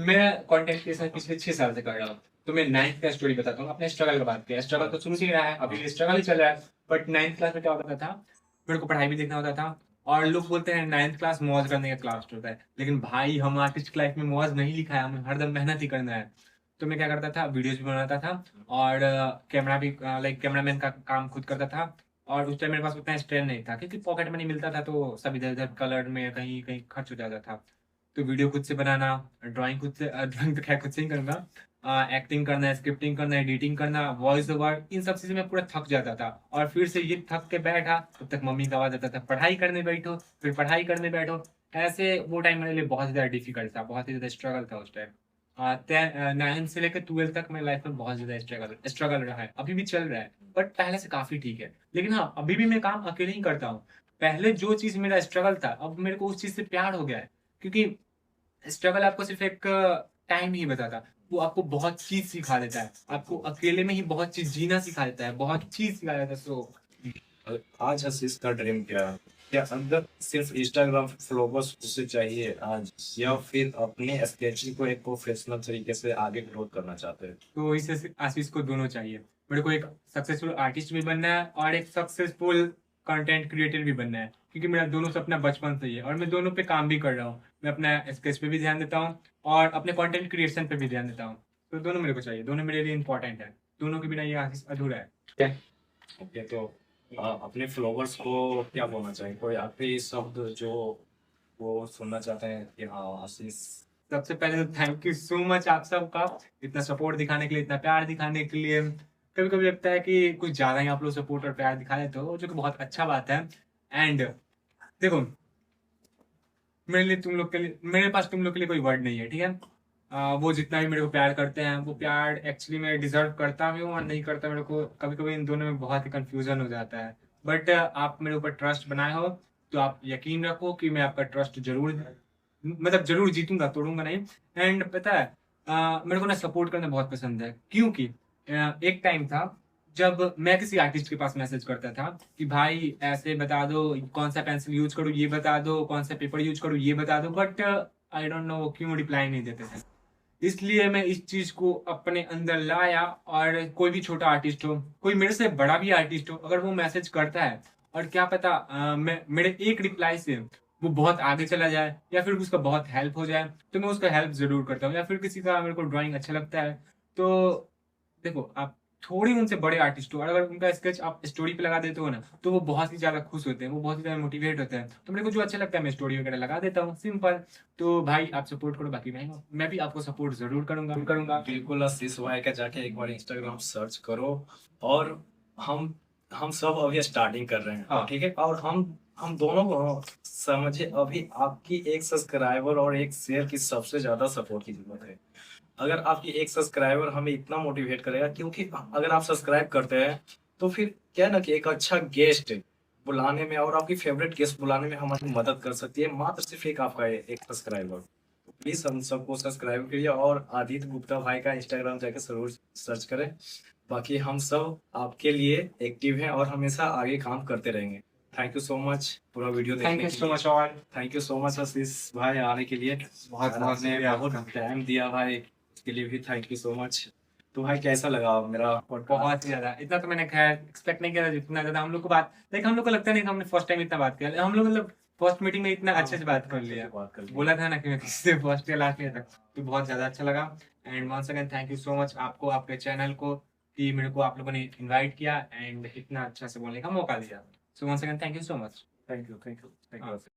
मैं कंटेंट क्रिएशन पिछले 6 साल से कर रहा हूँ। तो मैं 9th का स्टोरी बताता हूँ, अपने स्ट्रगल की बात किया। स्ट्रगल तो सुन ही रहा है, अभी स्ट्रगल ही चल रहा है। बट 9th क्लास में क्या होता था, मेरे को पढ़ाई भी देखना होता था, और लोग बोलते हैं 9th क्लास मौज करने का क्लास होता है, लेकिन भाई हम आर्टिस्ट लाइफ में मौज नहीं लिखा है, हमें हरदम मेहनत ही करना है। तो मैं क्या करता था, वीडियोज भी बनाता था और कैमरा भी, लाइक कैमरामैन का काम खुद करता था। और उस टाइम मेरे पास उतना स्ट्रेन नहीं था क्योंकि पॉकेट मनी मिलता था, तो सब इधर उधर कलर में कहीं कहीं खर्च हो जाता था। तो वीडियो खुद से बनाना, ड्राइंग खुद से, ड्राइंग तो खैर खुद से ही करूंगा, एक्टिंग करना, स्क्रिप्टिंग करना, एडिटिंग करना, वॉइस ओवर, इन सब चीज़ों में पूरा थक जाता था। और फिर से ये थक के बैठा तब तक मम्मी का आवाज़ आता था, पढ़ाई करने बैठो, फिर पढ़ाई करने बैठो। ऐसे वो टाइम मेरे लिए बहुत ज़्यादा डिफिकल्ट था, बहुत ही ज़्यादा स्ट्रगल था उस टाइम। 9 से लेकर 12 तक मेरी लाइफ में बहुत ज़्यादा स्ट्रगल रहा है, अभी भी चल रहा है, बट पहले से काफ़ी ठीक है। लेकिन हाँ, अभी भी मैं काम अकेले ही करता हूँ। पहले जो चीज़ मेरा स्ट्रगल था, अब मेरे को उस चीज़ से प्यार हो गया है, क्योंकि स्ट्रगल आपको सिर्फ एक टाइम नहीं बताता, वो आपको बहुत चीज सिखा देता है, आपको अकेले में ही बहुत चीज जीना सिखा देता है, बहुत चीज सिखा देता है। तो आज आशीष का ड्रीम क्या है? क्या अंदर सिर्फ इंस्टाग्राम फॉलोवर्स उसे चाहिए आज, या फिर अपने स्केचिंग को एक प्रोफेशनल तरीके से आगे ग्रोथ करना चाहते हैं? तो इसे आशीष को दोनों चाहिए। मेरे को एक सक्सेसफुल आर्टिस्ट भी बनना है और एक सक्सेसफुल कंटेंट क्रिएटर भी बनना है, क्योंकि मेरा दोनों सपना बचपन से ही है और मैं दोनों पे काम भी कर रहा हूँ। मैं अपना स्केच पे भी ध्यान देता हूँ और अपने कंटेंट क्रिएशन पे भी ध्यान देता हूँ। तो दोनों मेरे को चाहिए, दोनों मेरे लिए इंपॉर्टेंट है, दोनों के बिना ये आशीष अधूरा है। ओके, तो अपने फॉलोवर्स को क्या बोलना चाहिए? कोई आखिरी शब्द जो वो सुनना चाहते हैं कि हाँ आशीष। सबसे पहले तो थैंक यू सो मच आप सबका, इतना सपोर्ट दिखाने के लिए, इतना प्यार दिखाने के लिए। कभी कभी लगता है कि कुछ ज्यादा ही आप लोग सपोर्ट और प्यार दिखा देते हो, जो कि बहुत अच्छा बात है। एंड देखो, मेरे पास तुम लोग के लिए कोई वर्ड नहीं है, ठीक है। वो जितना भी मेरे को प्यार करते हैं, वो प्यार एक्चुअली मैं डिजर्व करता भी हूँ और नहीं करता, मेरे को कभी कभी इन दोनों में बहुत ही कंफ्यूजन हो जाता है। बट आप मेरे ऊपर ट्रस्ट बनाए हो, तो आप यकीन रखो कि मैं आपका ट्रस्ट जरूर, मतलब जरूर जीतूंगा, तोड़ूंगा नहीं। एंड पता है, मेरे को ना सपोर्ट करना बहुत पसंद है, क्योंकि एक टाइम था जब मैं किसी आर्टिस्ट के पास मैसेज करता था कि भाई ऐसे बता दो, कौन सा पेंसिल यूज करूँ ये बता दो, कौन सा पेपर यूज करूँ ये बता दो, बट आई डोंट नो क्यों रिप्लाई नहीं देते थे। इसलिए मैं इस चीज को अपने अंदर लाया, और कोई भी छोटा आर्टिस्ट हो, कोई मेरे से बड़ा भी आर्टिस्ट हो, अगर वो मैसेज करता है और क्या पता मैं मेरे एक रिप्लाई से वो बहुत आगे चला जाए या फिर उसका बहुत हेल्प हो जाए, तो मैं उसका हेल्प जरूर करता हूँ। या फिर किसी का मेरे को ड्राइंग अच्छा लगता है, तो देखो आप थोड़ी उनसे बड़े आर्टिस्ट हो और अगर उनका स्केच आप स्टोरी पे लगा देते हो ना, तो वो बहुत ही ज्यादा खुश होते हैं, वो बहुत ही ज्यादा मोटिवेट होते हैं। तो मेरे को जो अच्छा लगता है मैं स्टोरी वगैरह लगा देता हूँ, सिंपल। तो भाई आप सपोर्ट करो, बाकी मैं भी आपको सपोर्ट जरूर करूंगा। बिल्कुल आशीष भाई का जाके एक बार इंस्टाग्राम सर्च करो। और हम सब अभी स्टार्टिंग कर रहे हैं, हाँ। ठीक है। और हम दोनों को समझे, अभी आपकी एक सब्सक्राइबर और एक शेयर की सबसे ज्यादा सपोर्ट की जरूरत है। अगर आपकी एक सब्सक्राइबर हमें इतना मोटिवेट करेगा, क्योंकि अगर आप सब्सक्राइब करते हैं तो फिर क्या है ना कि एक अच्छा गेस्ट बुलाने में और आपकी फेवरेट गेस्ट बुलाने में हमारी मदद कर सकती है, मात्र सिर्फ एक आपका एक सब्सक्राइबर। प्लीज हम सबको सब्सक्राइब करिए और आदित्य गुप्ता भाई का इंस्टाग्राम जाके जरूर सर्च करें। बाकी हम सब आपके लिए एक्टिव हैं और हमेशा आगे काम करते रहेंगे। थैंक यू सो मच पूरा वीडियो थैंक देखने यू के सो लिए। Much all. Thank you so much Ashish भाई आने के लिए। बहुत और बहुत आपने शुक्रिया बहुत आपका। टाइम दिया भाई, इसके लिए भी थैंक यू सो मच। तो भाई कैसा लगा मेरा podcast? बहुत ही ज्यादा, इतना तो मैंने खैर एक्सपेक्ट नहीं किया था जितना ज्यादा हम लोग को बात, लाइक हम लोग को लगता नहीं था हमने फर्स्ट टाइम इतना बात किया, हम लोग मतलब फर्स्ट मीटिंग में इतना अच्छे से बात कर लिया। बात कर लिया। बोला था ना कि मैं किसी से फर्स्ट या लास्ट ईयर तक, तो बहुत ज्यादा अच्छा लगा। And once again thank you so much आपको, आपके चैनल को, कि मेरे को आप लोगों ने इनवाइट किया एंड इतना अच्छा से बोलने का मौका दिया। So once again thank you so much. Thank you